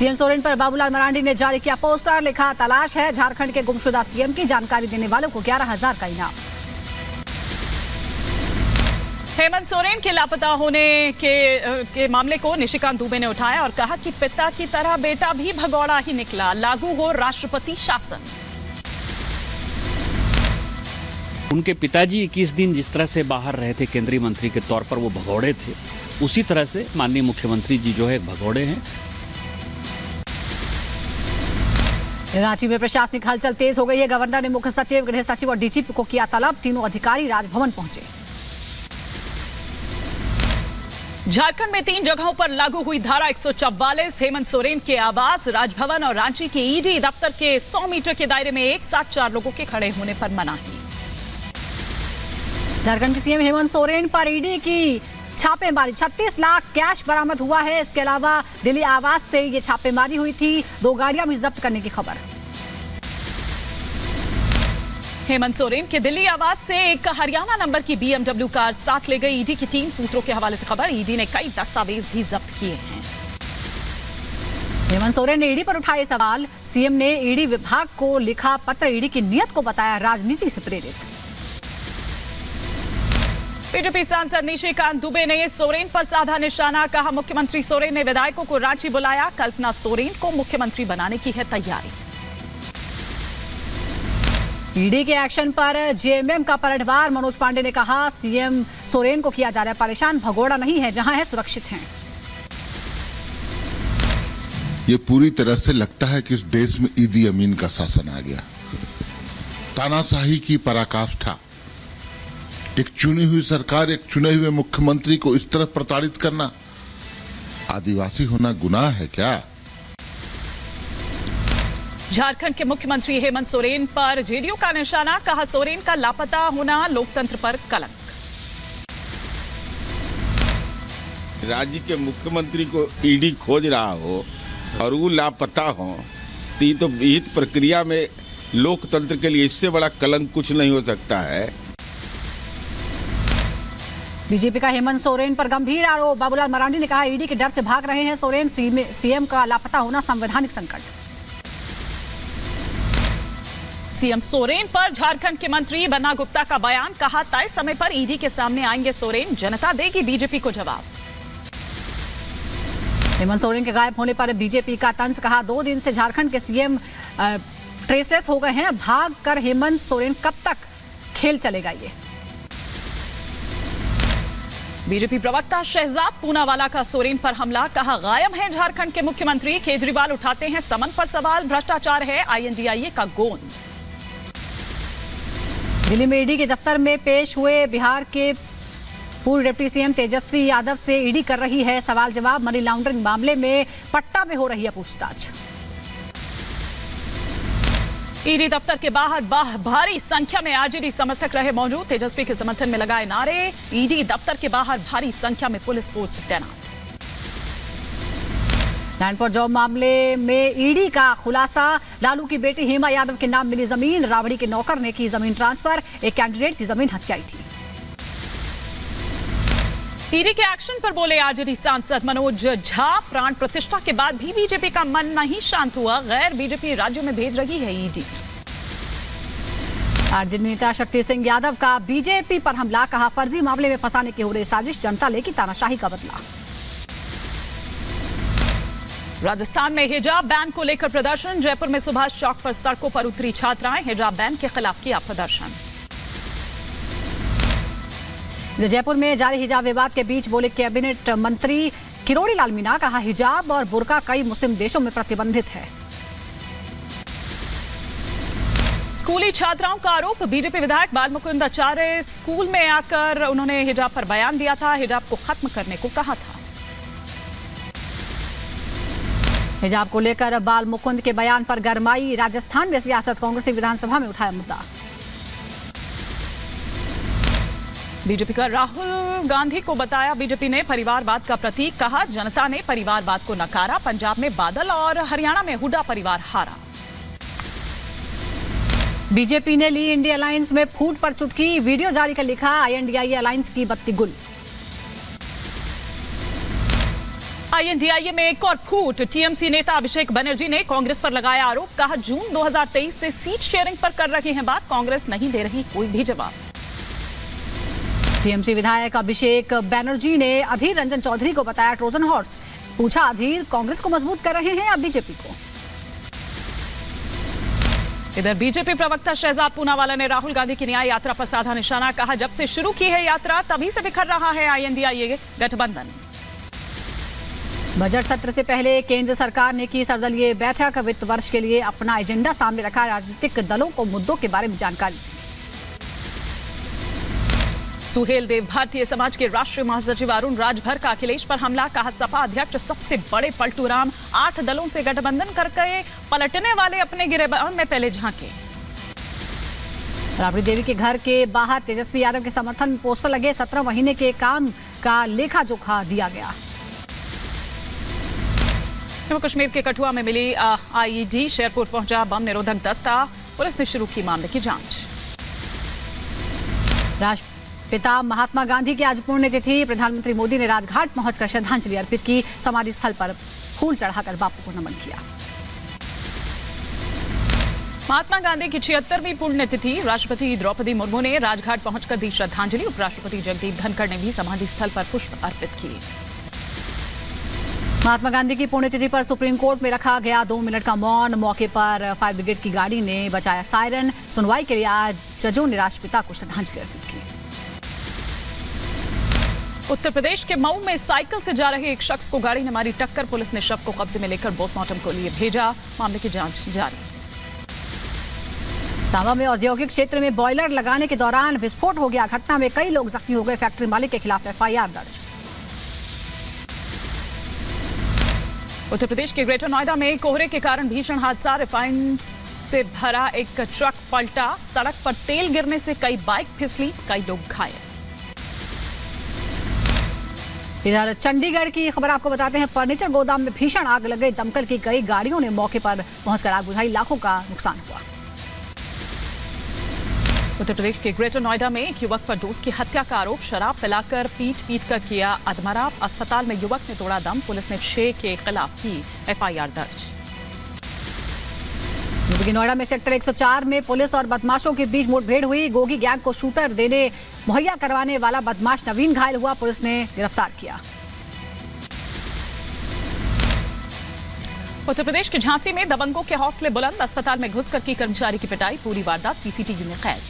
CM Soren पर बाबूलाल मरांडी ने जारी किया पोस्टर, लिखा तलाश है झारखंड के गुमशुदा सीएम की, जानकारी देने वालों को 11,000 का इनाम। हेमंत सोरेन के लापता होने के मामले को निशिकांत दुबे ने उठाया और कहा कि पिता की तरह बेटा भी भगौड़ा ही निकला, लागू हो राष्ट्रपति शासन। उनके पिताजी 21 दिन जिस तरह से बाहर रहे थे केंद्रीय मंत्री के तौर पर, वो भगौड़े थे, उसी तरह से माननीय मुख्यमंत्री जी जो है भगौड़े हैं। रांची में प्रशासनिक हलचल तेज हो गई है। गवर्नर ने मुख्य सचिव, गृह सचिव और डीजीपी को किया तलब, तीनों अधिकारी राजभवन पहुंचे। झारखंड में 3 जगहों पर लागू हुई धारा 144। हेमंत सोरेन के आवास, राजभवन और रांची के ईडी दफ्तर के 100 मीटर के दायरे में एक साथ 4 लोगों के खड़े होने पर मनाही। झारखंड के सीएम हेमंत सोरेन पर ईडी की छापेमारी, 36 लाख कैश बरामद हुआ है। इसके अलावा दिल्ली आवास से ये छापेमारी हुई थी, 2 गाड़ियां भी जब्त करने की खबर। हेमंत सोरेन के दिल्ली आवास से एक हरियाणा नंबर की BMW कार साथ ले गई ईडी की टीम। सूत्रों के हवाले से खबर, ईडी ने कई दस्तावेज भी जब्त किए हैं। हेमंत सोरेन ने ईडी पर उठाए सवाल। सीएम ने ईडी विभाग को लिखा पत्र, ईडी की नीयत को बताया राजनीति से प्रेरित। बीजेपी सांसद निशिकांत दुबे ने सोरेन पर साधा निशाना, कहा मुख्यमंत्री सोरेन ने विधायकों को रांची बुलाया, कल्पना सोरेन को मुख्यमंत्री बनाने की है तैयारी। ईडी के एक्शन पर जेएमएम का पलटवार, मनोज पांडे ने कहा सीएम सोरेन को किया जा रहा है परेशान, भगोड़ा नहीं है, जहां है सुरक्षित हैं। ये पूरी तरह से लगता है कि इस देश में ईदी अमीन का शासन आ गया। तानाशाही की पराकाष्ठा, एक चुनी हुई सरकार, एक चुने हुए मुख्यमंत्री को इस तरह प्रताड़ित करना, आदिवासी होना गुनाह है क्या? झारखंड के मुख्यमंत्री हेमंत सोरेन पर जेडीयू का निशाना, कहा सोरेन का लापता होना लोकतंत्र पर कलंक। राज्य के मुख्यमंत्री को ईडी खोज रहा हो और वो लापता हो, तो विहित प्रक्रिया में लोकतंत्र के लिए इससे बड़ा कलंक कुछ नहीं हो सकता है। बीजेपी का हेमंत सोरेन पर गंभीर आरोप, बाबूलाल मरांडी ने कहा ईडी के डर से भाग रहे हैं सोरेन, सीएम का लापता होना संवैधानिक संकट। सीएम सोरेन पर झारखंड के मंत्री बन्ना गुप्ता का बयान, कहा तय समय पर ईडी के सामने आएंगे सोरेन, जनता देगी बीजेपी को जवाब। हेमंत सोरेन के गायब होने पर बीजेपी का तंज, कहा 2 दिन से झारखंड के सीएम ट्रेसलेस हो गए हैं, भाग कर हेमंत सोरेन कब तक खेल चलेगा ये। बीजेपी प्रवक्ता शहजाद पूनावाला का सोरेन पर हमला, कहा गायब हैं झारखंड के मुख्यमंत्री, केजरीवाल उठाते हैं समन पर सवाल, भ्रष्टाचार है आईएनडीआईए का गोंद। दिल्ली में ईडी के दफ्तर में पेश हुए बिहार के पूर्व डिप्टी सीएम तेजस्वी यादव से ईडी कर रही है सवाल जवाब, मनी लॉन्ड्रिंग मामले में पट्टा में हो रही है पूछताछ। ईडी दफ्तर के बाहर भारी संख्या में आरजेडी समर्थक रहे मौजूद, तेजस्वी के समर्थन में लगाए नारे, ईडी दफ्तर के बाहर भारी संख्या में पुलिस फोर्स तैनात। लैंड फॉर जॉब मामले में ईडी का खुलासा, लालू की बेटी हेमा यादव के नाम मिली जमीन, राबड़ी के नौकर ने की जमीन ट्रांसफर, एक कैंडिडेट की जमीन हत्याई थी। ईडी के एक्शन पर बोले आरजेडी सांसद मनोज झा, प्राण प्रतिष्ठा के बाद भी बीजेपी का मन नहीं शांत हुआ, गैर बीजेपी राज्यों में भेज रही है ईडी। आरजेडी नेता शक्ति सिंह यादव का बीजेपी पर हमला, कहा फर्जी मामले में फंसाने की हो रही साजिश, जनता लेगी तानाशाही का बदला। राजस्थान में हिजाब बैन को लेकर प्रदर्शन, जयपुर में सुभाष चौक पर सड़कों पर उतरी छात्राएं, हिजाब बैन के खिलाफ किया प्रदर्शन। जयपुर में जारी हिजाब विवाद के बीच बोले कैबिनेट मंत्री किरोड़ी लाल मीणा, कहा हिजाब और बुर्का कई मुस्लिम देशों में प्रतिबंधित है। स्कूली छात्राओं का आरोप, बीजेपी विधायक बाल मुकुंद आचार्य स्कूल में आकर उन्होंने हिजाब पर बयान दिया था, हिजाब को खत्म करने को कहा था। हिजाब को लेकर बाल मुकुंद के बयान पर गरमाई राजस्थान में सियासत, कांग्रेस ने विधानसभा में उठाया मुद्दा। बीजेपी का राहुल गांधी को बताया बीजेपी ने परिवारवाद का प्रतीक, कहा जनता ने परिवारवाद को नकारा, पंजाब में बादल और हरियाणा में हुड्डा परिवार हारा। बीजेपी ने ली इंडिया अलायंस में फूट पर चुटकी, वीडियो जारी कर लिखा आईएनडीआईए अलायंस की बत्ती गुल। INDIA में एक और फूट। टीएमसी नेता अभिषेक बनर्जी ने कांग्रेस पर लगाया आरोप, कहा जून 2023 से सीट शेयरिंग पर कर रहे हैं बात, कांग्रेस नहीं दे रही कोई भी जवाब। टीएमसी विधायक अभिषेक बनर्जी ने अधीर रंजन चौधरी को बताया ट्रोजन हॉर्स। पूछा, अधीर कांग्रेस को मजबूत कर रहे हैं या बीजेपी को? इधर बीजेपी प्रवक्ता शहजाद पूनावाला ने राहुल गांधी की न्याय यात्रा पर साधा निशाना, कहा जब से शुरू की है यात्रा तभी से बिखर रहा है INDIA गठबंधन। बजट सत्र से पहले केंद्र सरकार ने की सर्वदलीय बैठक, वित्त वर्ष के लिए अपना एजेंडा सामने रखा, राजनीतिक दलों को मुद्दों के बारे में जानकारी। सुहेल देव भारतीय समाज के राष्ट्रीय महासचिव अरुण राजभर का अखिलेश पर हमला, कहा सपा अध्यक्ष सबसे बड़े पलटू राम, 8 दलों से गठबंधन करके पलटने वाले अपने गिरेबान में पहले झांके। राबड़ी देवी के घर के बाहर तेजस्वी यादव के समर्थन में पोस्टर लगे, 17 महीने के काम का लेखा जोखा दिया गया। जम्मू कश्मीर के कठुआ में मिली IED, शेरपुर पहुंचा बम निरोधक दस्ता, पुलिस ने शुरू की मामले की जांच। राष्ट्रपिता महात्मा गांधी की आज पुण्यतिथि, प्रधानमंत्री मोदी ने राजघाट पहुंचकर श्रद्धांजलि अर्पित की, समाधि स्थल पर फूल चढ़ाकर बापू को नमन किया। महात्मा गांधी की 76वीं पुण्यतिथि, राष्ट्रपति द्रौपदी मुर्मू ने राजघाट पहुंचकर दी श्रद्धांजलि, उपराष्ट्रपति जगदीप धनखड़ ने भी समाधि स्थल पर पुष्प अर्पित किए। महात्मा गांधी की पुण्यतिथि पर सुप्रीम कोर्ट में रखा गया 2 मिनट का मौन, मौके पर फायर ब्रिगेड की गाड़ी ने बचाया सायरन। सुनवाई के लिए आज जजों ने राष्ट्रपिता को श्रद्धांजलि अर्पित की। उत्तर प्रदेश के मऊ में साइकिल से जा रहे एक शख्स को गाड़ी ने मारी टक्कर, पुलिस ने शव को कब्जे में लेकर पोस्टमार्टम को लिए भेजा, मामले की जांच जारी। सांबा में औद्योगिक क्षेत्र में बॉयलर लगाने के दौरान विस्फोट हो गया, घटना में कई लोग जख्मी हो गए, फैक्ट्री मालिक के खिलाफ FIR दर्ज। उत्तर प्रदेश के ग्रेटर नोएडा में कोहरे के कारण भीषण हादसा, रिफाइंड से भरा एक ट्रक पलटा, सड़क पर तेल गिरने से कई बाइक फिसली, कई लोग घायल। इधर चंडीगढ़ की खबर आपको बताते हैं, फर्नीचर गोदाम में भीषण आग लग गई, दमकल की कई गाड़ियों ने मौके पर पहुंचकर आग बुझाई, लाखों का नुकसान हुआ। उत्तर प्रदेश के ग्रेटर नोएडा में एक युवक पर दोस्त की हत्या का आरोप, शराब पिलाकर पीट कर किया अधमरा, अस्पताल में युवक ने तोड़ा दम, पुलिस ने 6 के खिलाफ की FIR दर्ज। यूपी के नोएडा में सेक्टर 104 में पुलिस और बदमाशों के बीच मुठभेड़ हुई, गोगी गैंग को शूटर देने मुहैया करवाने वाला बदमाश नवीन घायल हुआ, पुलिस ने गिरफ्तार किया। उत्तर प्रदेश के झांसी में दबंगों के हौसले बुलंद, अस्पताल में घुसकर की कर्मचारी की पिटाई, पूरी वारदात CCTV में कैद।